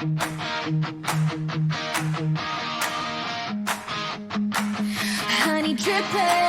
Honey dripping.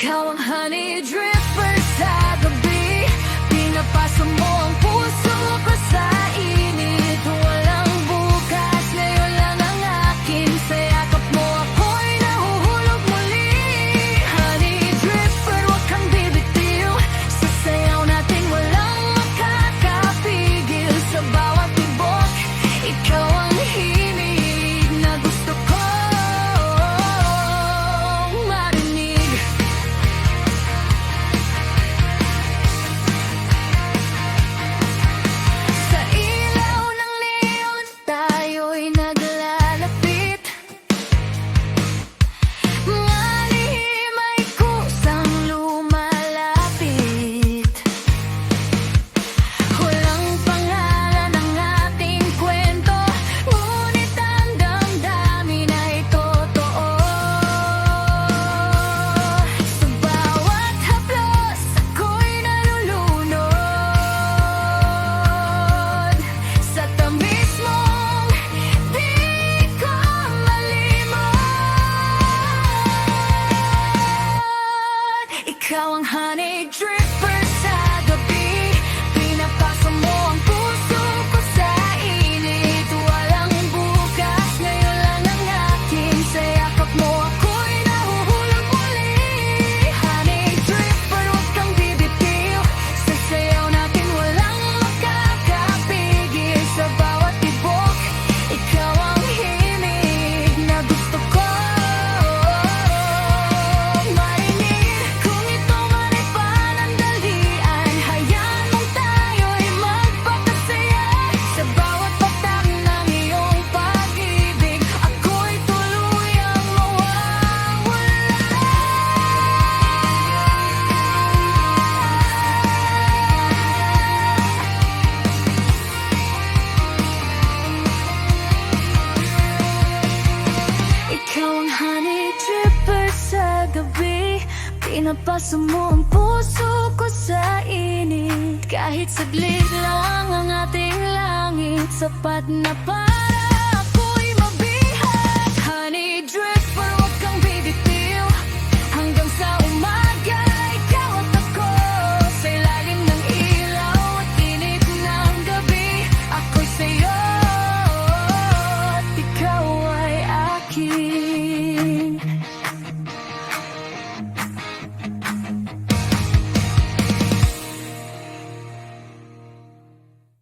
Ikaw ang honey dripper sa gabi. Pinapasa mo ang puso ko sa init. Walang bukas, ngayon lang ang akin. Sa yakap mo ako'y nahuhulog muli. Honey dripper, huwag kang bibitiw. Sa sayaw natin walang makakapigil. Sa bawat tibok, ikaw ang himig na gusto ko marinig. Ikaw ang honey dripper sa gabi. Pinapasa mo ang puso ko sa init. Walang bukas, ngayon lang ang akin. Sa yakap mo ako'y nahuhulog muli. Honey dripper, huwag kang bibitiw. Sa sayaw natin walang makakapigil. Sa bawat tibok, ikaw ang himig na gusto ko pinapasa mo ang puso ko sa init. Kahit saglit lang ang ating langit, sapat na pa.